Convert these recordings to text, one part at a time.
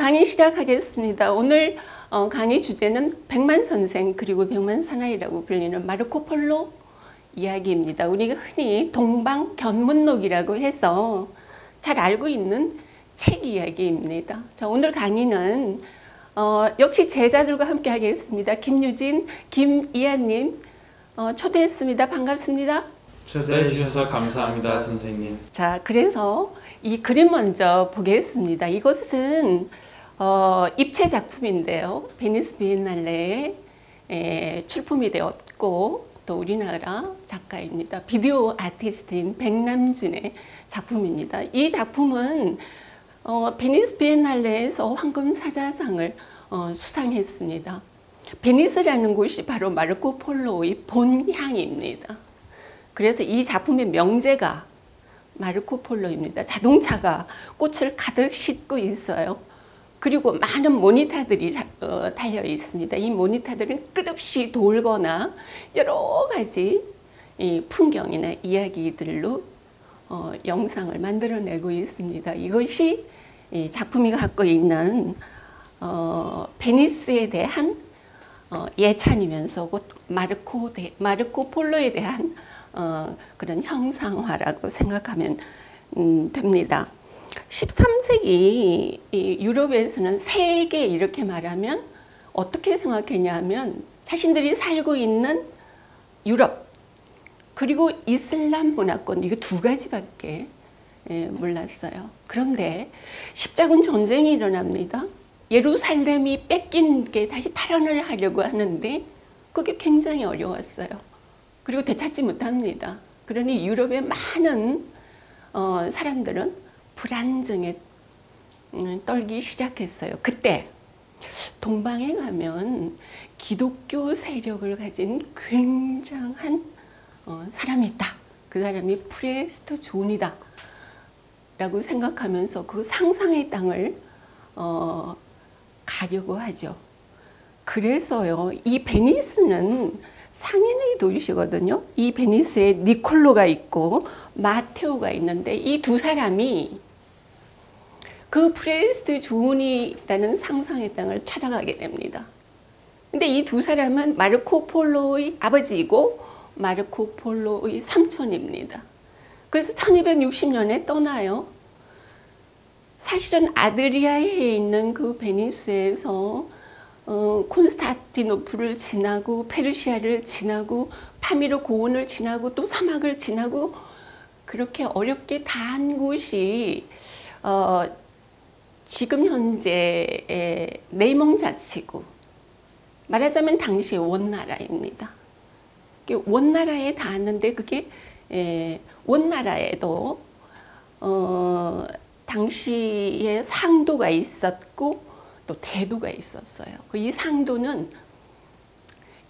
강의 시작하겠습니다. 오늘 강의 주제는 백만선생 그리고 백만사나이라고 불리는 마르코 폴로 이야기입니다. 우리가 흔히 동방견문록이라고 해서 잘 알고 있는 책 이야기입니다. 자, 오늘 강의는 역시 제자들과 함께 하겠습니다. 김유진, 김이한님 초대했습니다. 반갑습니다. 초대해 주셔서 감사합니다, 선생님. 자, 그래서 이 그림 먼저 보겠습니다. 이것은 입체 작품인데요. 베니스 비엔날레에 출품이 되었고 또 우리나라 작가입니다. 비디오 아티스트인 백남준의 작품입니다. 이 작품은 베니스 비엔날레에서 황금사자상을 수상했습니다. 베니스라는 곳이 바로 마르코 폴로의 본향입니다. 그래서 이 작품의 명제가 마르코 폴로입니다. 자동차가 꽃을 가득 싣고 있어요. 그리고 많은 모니터들이 달려 있습니다. 이 모니터들은 끝없이 돌거나 여러 가지 풍경이나 이야기들로 영상을 만들어내고 있습니다. 이것이 작품이 갖고 있는 베니스에 대한 예찬이면서 곧 마르코 폴로에 대한 그런 형상화라고 생각하면 됩니다. 13세기 유럽에서는 세계 이렇게 말하면 어떻게 생각했냐면 자신들이 살고 있는 유럽 그리고 이슬람 문화권 이거 두 가지밖에 몰랐어요. 그런데 십자군 전쟁이 일어납니다. 예루살렘이 뺏긴 게 다시 탈환을 하려고 하는데 그게 굉장히 어려웠어요. 그리고 되찾지 못합니다. 그러니 유럽의 많은 사람들은 불안정에 떨기 시작했어요. 그때 동방에 가면 기독교 세력을 가진 굉장한 사람이 있다. 그 사람이 프레스토 존이다 라고 생각하면서 그 상상의 땅을 가려고 하죠. 그래서요, 이 베니스는 상인의 도시거든요. 이 베니스에 니콜로가 있고 마테오가 있는데 이 두 사람이 그 프레스토 존이라는 상상의 땅을 찾아가게 됩니다. 근데 이 두 사람은 마르코 폴로의 아버지이고 마르코 폴로의 삼촌입니다. 그래서 1260년에 떠나요. 사실은 아드리아해에 있는 그 베니스에서 콘스탄티노플을 지나고 페르시아를 지나고 파미르 고원을 지나고 또 사막을 지나고 그렇게 어렵게 단 곳이 지금 현재의 네몽 자치구 말하자면 당시의 원나라입니다. 원나라에 닿았는데 그게 원나라에도 당시에 상도가 있었고 또 대도가 있었어요. 이 상도는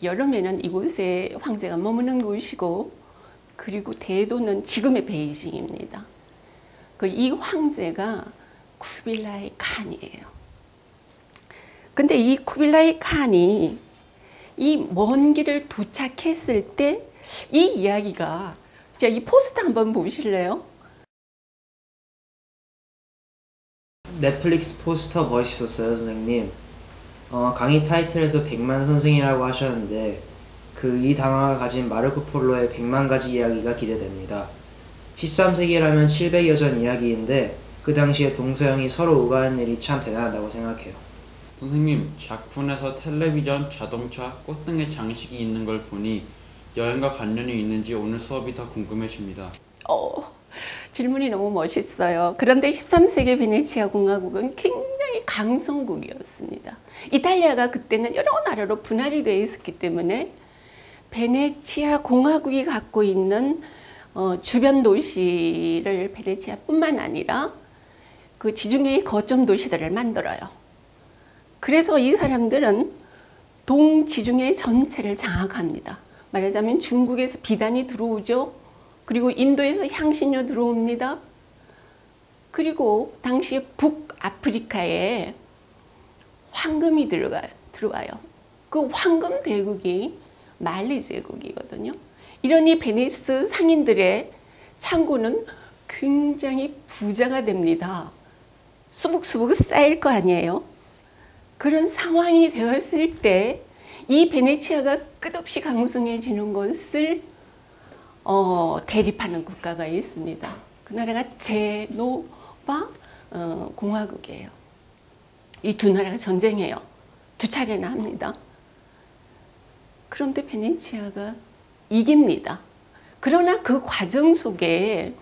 여름에는 이곳에 황제가 머무는 곳이고 그리고 대도는 지금의 베이징입니다. 이 황제가 쿠빌라이 칸이에요. 근데 이 쿠빌라이 칸이 이 먼 길을 도착했을 때 이 이야기가 자, 이 포스터 한번 보실래요? 넷플릭스 포스터 멋있었어요, 선생님. 강의 타이틀에서 백만선생이라고 하셨는데 이 단어가 가진 마르코 폴로의 100만 가지 이야기가 기대됩니다. 13세기라면 700여 전 이야기인데 그 당시에 동서양이 서로 오가는 일이 참 대단하다고 생각해요. 선생님, 작품에서 텔레비전, 자동차, 꽃 등의 장식이 있는 걸 보니 여행과 관련이 있는지 오늘 수업이 더 궁금해집니다. 질문이 너무 멋있어요. 그런데 13세기 베네치아 공화국은 굉장히 강성국이었습니다. 이탈리아가 그때는 여러 나라로 분할이 되어 있었기 때문에 베네치아 공화국이 갖고 있는 주변 도시를 베네치아뿐만 아니라 그 지중해의 거점 도시들을 만들어요. 그래서 이 사람들은 동지중해 전체를 장악합니다. 말하자면 중국에서 비단이 들어오죠. 그리고 인도에서 향신료 들어옵니다. 그리고 당시에 북아프리카에 황금이 들어와요. 그 황금 대국이 말리 제국이거든요. 이러니 베니스 상인들의 창고는 굉장히 부자가 됩니다. 수북수북 쌓일 거 아니에요. 그런 상황이 되었을 때 이 베네치아가 끝없이 강성해지는 것을 대립하는 국가가 있습니다. 그 나라가 제노바 공화국이에요. 이 두 나라가 전쟁해요. 두 차례나 합니다. 그런데 베네치아가 이깁니다. 그러나 그 과정 속에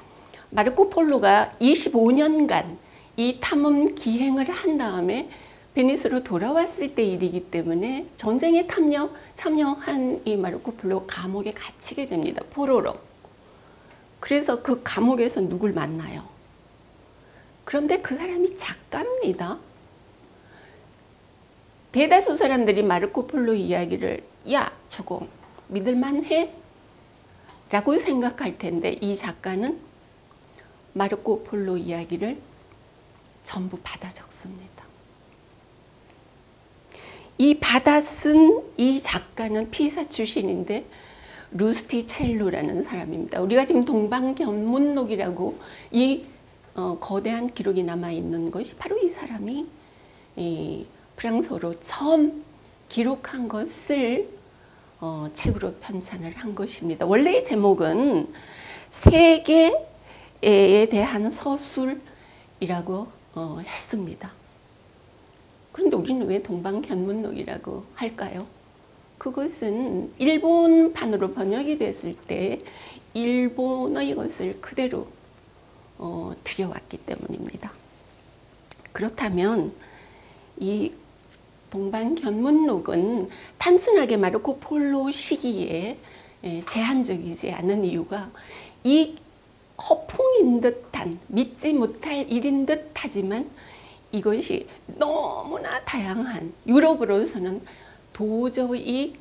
마르코 폴로가 25년간 이 탐험 기행을 한 다음에 베니스로 돌아왔을 때 일이기 때문에 전쟁에 참여한 이 마르코 폴로 감옥에 갇히게 됩니다. 포로로. 그래서 그 감옥에서 누굴 만나요? 그런데 그 사람이 작가입니다. 대다수 사람들이 마르코 폴로 이야기를 야, 저거 믿을만해? 라고 생각할 텐데 이 작가는 마르코 폴로 이야기를 전부 받아 적습니다. 이 받아 쓴 이 작가는 피사 출신인데 루스티첼로라는 사람입니다. 우리가 지금 동방견문록이라고 이 거대한 기록이 남아있는 것이 바로 이 사람이 프랑스어로 처음 기록한 것을 책으로 편찬을 한 것입니다. 원래의 제목은 세계에 대한 서술이라고 했습니다. 그런데 우리는 왜 동방견문록이라고 할까요? 그것은 일본판으로 번역이 됐을 때 일본의 것을 그대로 들여왔기 때문입니다. 그렇다면 이 동방견문록은 단순하게 마르코 폴로 시기에 제한적이지 않은 이유가 이 허풍인 듯한 믿지 못할 일인 듯하지만 이것이 너무나 다양한 유럽으로서는 도저히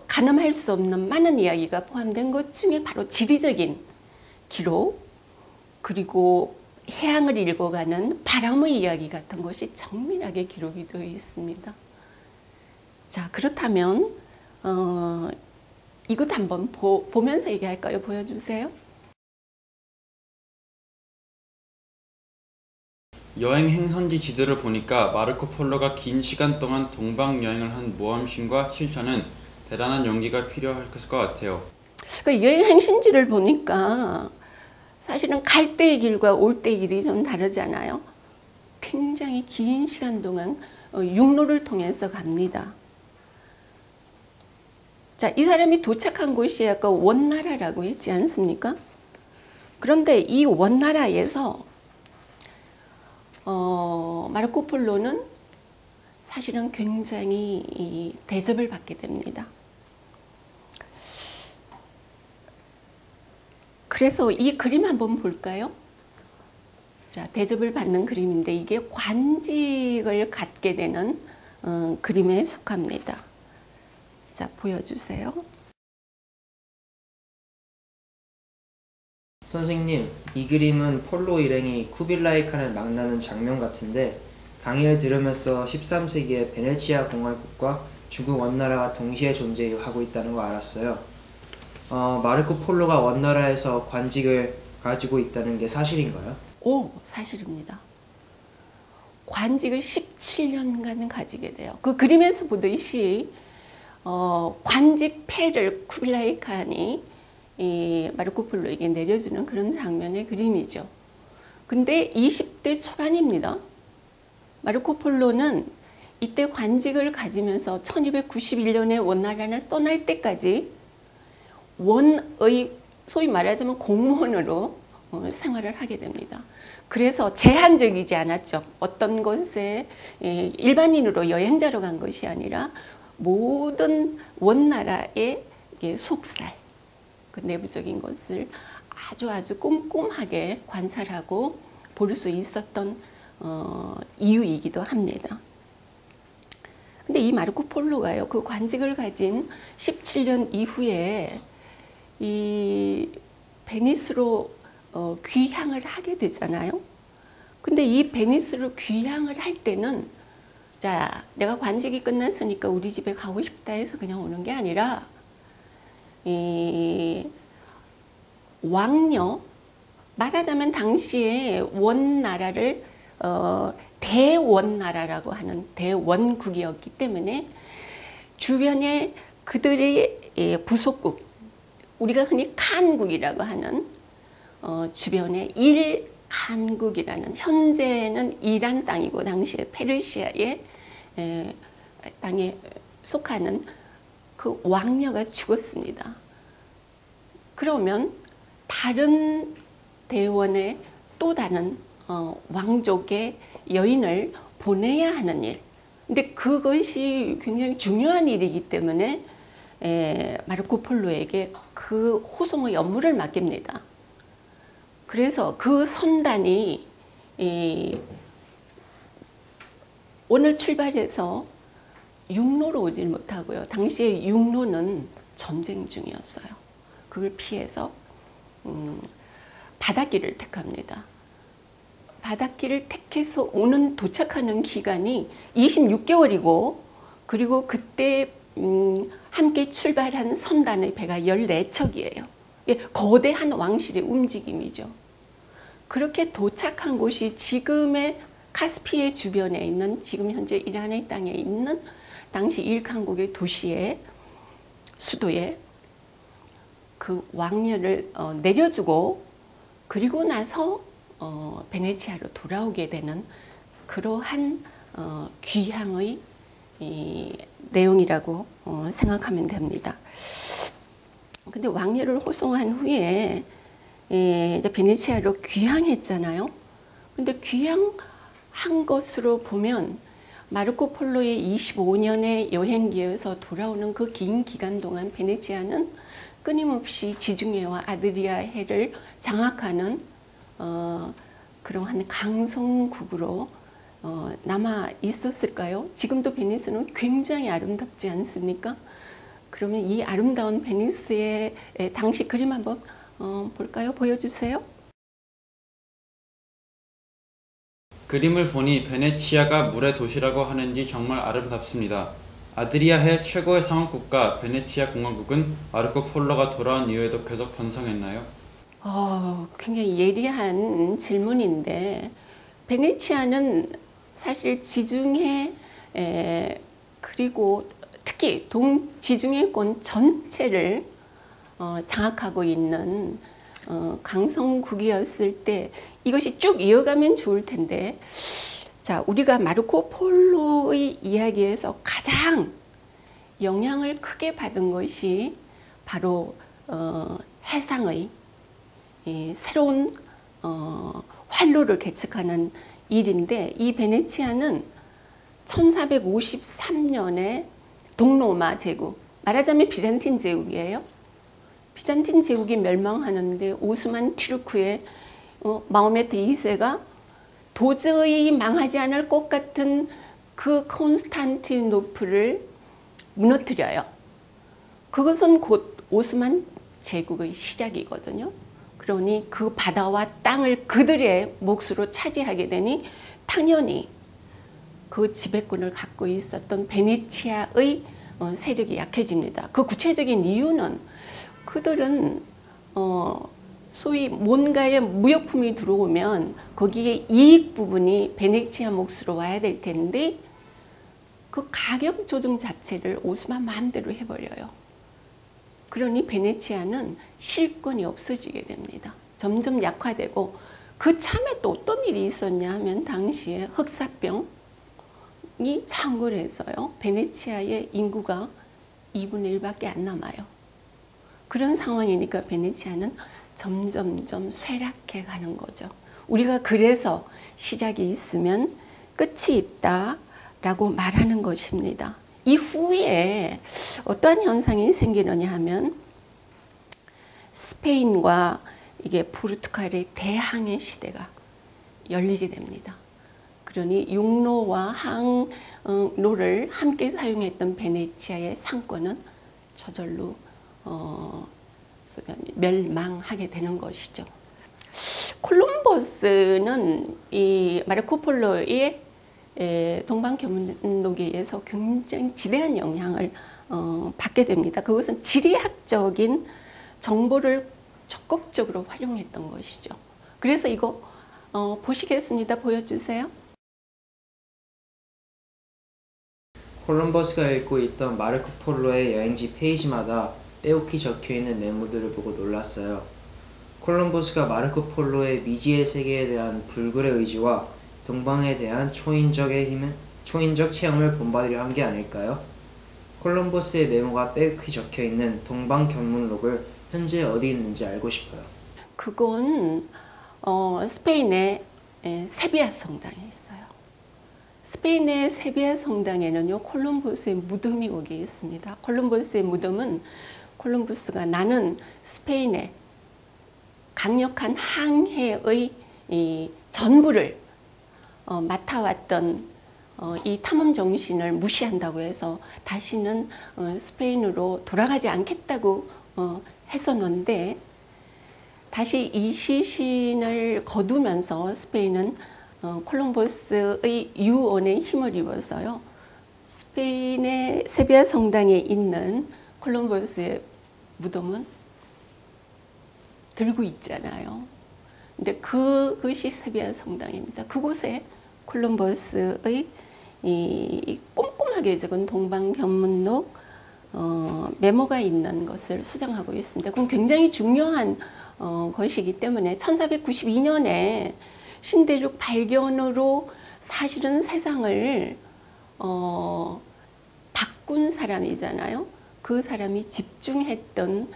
가늠할 수 없는 많은 이야기가 포함된 것 중에 바로 지리적인 기록 그리고 해양을 읽어가는 바람의 이야기 같은 것이 정밀하게 기록이 되어 있습니다. 자, 그렇다면 이것 한번 보면서 얘기할까요? 보여주세요. 여행 행선지 지도를 보니까 마르코 폴로가 긴 시간 동안 동방 여행을 한 모험심과 실천은 대단한 용기가 필요할 것 같아요. 그러니까 여행 행신지를 보니까 사실은 갈 때의 길과 올 때의 길이 좀 다르잖아요. 굉장히 긴 시간 동안 육로를 통해서 갑니다. 자, 이 사람이 도착한 곳이 아까 원나라라고 했지 않습니까? 그런데 이 원나라에서 마르코 폴로는 사실은 굉장히 대접을 받게 됩니다. 그래서 이 그림 한번 볼까요? 자, 대접을 받는 그림인데 이게 관직을 갖게 되는 그림에 속합니다. 자, 보여주세요. 선생님, 이 그림은 폴로 일행이 쿠빌라이 칸을 만나는 장면 같은데 강의를 들으면서 13세기의 베네치아 공화국과 중국 원나라가 동시에 존재하고 있다는 거 알았어요. 마르코 폴로가 원나라에서 관직을 가지고 있다는 게 사실인가요? 오, 사실입니다. 관직을 17년간 가지게 돼요. 그 그림에서 보듯이 관직 패를 쿠빌라이 칸이 마르코 폴로에게 내려주는 그런 장면의 그림이죠. 근데 20대 초반입니다. 마르코 폴로는 이때 관직을 가지면서 1291년에 원나라를 떠날 때까지 원의 소위 말하자면 공무원으로 생활을 하게 됩니다. 그래서 제한적이지 않았죠. 어떤 것에 일반인으로 여행자로 간 것이 아니라 모든 원나라의 속살, 그 내부적인 것을 아주 꼼꼼하게 관찰하고 볼 수 있었던 이유이기도 합니다. 근데 이 마르코 폴로가요, 그 관직을 가진 17년 이후에 이 베니스로 귀향을 하게 되잖아요. 근데 이 베니스로 귀향을 할 때는 자, 내가 관직이 끝났으니까 우리 집에 가고 싶다 해서 그냥 오는 게 아니라 이 왕녀 말하자면 당시에 원나라를 대원나라라고 하는 대원국이었기 때문에 주변에 그들의 부속국, 우리가 흔히 칸국이라고 하는 주변에 일칸국이라는, 현재는 이란 땅이고 당시에 페르시아의 땅에 속하는 그 왕녀가 죽었습니다. 그러면 다른 대원의 또 다른 왕족의 여인을 보내야 하는 일. 근데 그것이 굉장히 중요한 일이기 때문에 마르코 폴로에게 그 호송의 업무를 맡깁니다. 그래서 그 선단이 오늘 출발해서 육로로 오질 못하고요. 당시에 육로는 전쟁 중이었어요. 그걸 피해서 바닷길을 택합니다. 바닷길을 택해서 도착하는 기간이 26개월이고, 그리고 그때 함께 출발한 선단의 배가 14척이에요. 거대한 왕실의 움직임이죠. 그렇게 도착한 곳이 지금의 카스피해 주변에 있는, 지금 현재 이란의 땅에 있는 당시 일칸국의 도시의 수도에 그 왕녀를 내려주고, 그리고 나서 베네치아로 돌아오게 되는 그러한 귀향의 내용이라고 생각하면 됩니다. 근데 왕녀를 호송한 후에 이제 베네치아로 귀향했잖아요. 근데 귀향한 것으로 보면 마르코 폴로의 25년의 여행기에서 돌아오는 그 긴 기간 동안 베네치아는 끊임없이 지중해와 아드리아해를 장악하는 그러한 강성국으로 남아 있었을까요? 지금도 베니스는 굉장히 아름답지 않습니까? 그러면 이 아름다운 베니스의 당시 그림 한번 볼까요? 보여주세요. 그림을 보니 베네치아가 물의 도시라고 하는지 정말 아름답습니다. 아드리아해 최고의 상업국가 베네치아 공화국은 마르코 폴로가 돌아온 이후에도 계속 번성했나요? 굉장히 예리한 질문인데, 베네치아는 사실 지중해 그리고 특히 동지중해권 전체를 장악하고 있는 강성국이었을 때 이것이 쭉 이어가면 좋을 텐데, 자, 우리가 마르코 폴로의 이야기에서 가장 영향을 크게 받은 것이 바로 해상의 새로운 활로를 개척하는 일인데, 이 베네치아는 1453년에 동로마 제국, 말하자면 비잔틴 제국이에요. 비잔틴 제국이 멸망하는데 오스만 튀르크의 마호메트 2세가 도저히 망하지 않을 것 같은 그 콘스탄티노플을 무너뜨려요. 그것은 곧 오스만 제국의 시작이거든요. 그러니 그 바다와 땅을 그들의 몫으로 차지하게 되니 당연히 그 지배권을 갖고 있었던 베네치아의 세력이 약해집니다. 그 구체적인 이유는 그들은 소위 뭔가의 무역품이 들어오면 거기에 이익 부분이 베네치아 몫으로 와야 될 텐데 그 가격 조정 자체를 오스만 마음대로 해버려요. 그러니 베네치아는 실권이 없어지게 됩니다. 점점 약화되고, 그 참에 또 어떤 일이 있었냐 하면 당시에 흑사병이 창궐해서요. 베네치아의 인구가 2분의 1밖에 안 남아요. 그런 상황이니까 베네치아는 점점점 쇠락해 가는 거죠. 우리가 그래서 시작이 있으면 끝이 있다라고 말하는 것입니다. 이후에 어떠한 현상이 생기느냐 하면 스페인과 이게 포르투갈의 대항해 시대가 열리게 됩니다. 그러니 육로와 항로를 함께 사용했던 베네치아의 상권은 저절로 멸망하게 되는 것이죠. 콜럼버스는 이 마르코 폴로의 동방견문록에 서 굉장히 지대한 영향을 받게 됩니다. 그것은 지리학적인 정보를 적극적으로 활용했던 것이죠. 그래서 이거 보시겠습니다. 보여주세요. 콜럼버스가 읽고 있던 마르코 폴로의 여행지 페이지마다 빼곡히 적혀있는 메모들을 보고 놀랐어요. 콜럼버스가 마르코 폴로의 미지의 세계에 대한 불굴의 의지와 동방에 대한 초인적 체험을 본받으려 한 게 아닐까요? 콜럼버스의 메모가 빼곡히 적혀있는 동방견문록을 현재 어디 있는지 알고 싶어요. 그건 스페인의 세비야 성당에 있어요. 스페인의 세비야 성당에는요, 콜럼버스의 무덤이 거기 있습니다. 콜럼버스의 무덤은 콜럼버스가 나는 스페인의 강력한 항해의 전부를 맡아왔던 이 탐험 정신을 무시한다고 해서 다시는 스페인으로 돌아가지 않겠다고 했었는데, 다시 이 시신을 거두면서 스페인은 콜럼버스의 유언에 힘을 입어서요, 스페인의 세비야 성당에 있는 콜럼버스의 무덤은 들고 있잖아요. 근데 그것이 세비야 성당입니다. 그곳에 콜럼버스의 이 꼼꼼하게 적은 동방견문록 메모가 있는 것을 수정하고 있습니다. 그건 굉장히 중요한 것이기 때문에 1492년에 신대륙 발견으로 사실은 세상을 바꾼 사람이잖아요. 그 사람이 집중했던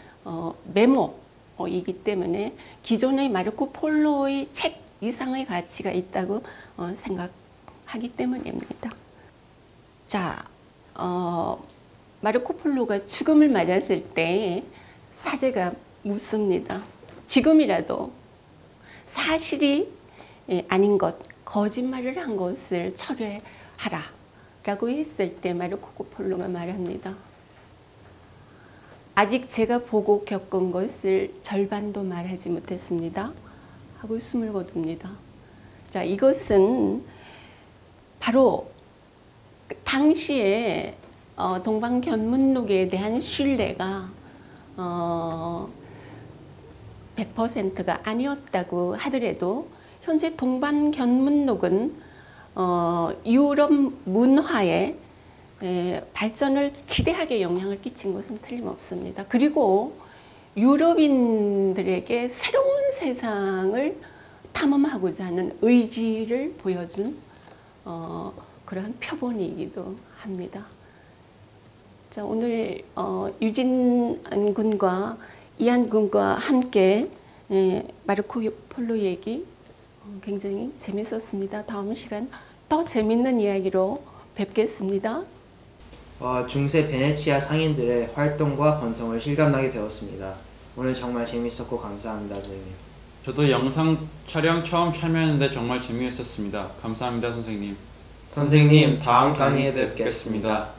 메모이기 때문에 기존의 마르코 폴로의 책 이상의 가치가 있다고 생각하기 때문입니다. 자, 마르코 폴로가 죽음을 맞았을 때 사제가 묻습니다. 지금이라도 사실이 아닌 것, 거짓말을 한 것을 철회하라 라고 했을 때 마르코 폴로가 말합니다. 아직 제가 보고 겪은 것을 절반도 말하지 못했습니다 하고 숨을 거둡니다. 자, 이것은 바로 당시에 동방견문록에 대한 신뢰가 100%가 아니었다고 하더라도 현재 동방견문록은 유럽 문화에 발전을 지대하게 영향을 끼친 것은 틀림없습니다. 그리고 유럽인들에게 새로운 세상을 탐험하고자 하는 의지를 보여준 그러한 표본이기도 합니다. 자, 오늘 유진 군과 이한 군과 함께 마르코 폴로 얘기 굉장히 재밌었습니다. 다음 시간 더 재밌는 이야기로 뵙겠습니다. 중세 베네치아 상인들의 활동과 건성을 실감나게 배웠습니다. 오늘 정말 재밌었고 감사합니다, 선생님. 저도 영상 촬영 처음 참여했는데 정말 재미있었습니다. 감사합니다, 선생님. 선생님, 다음 강의에 뵙겠습니다.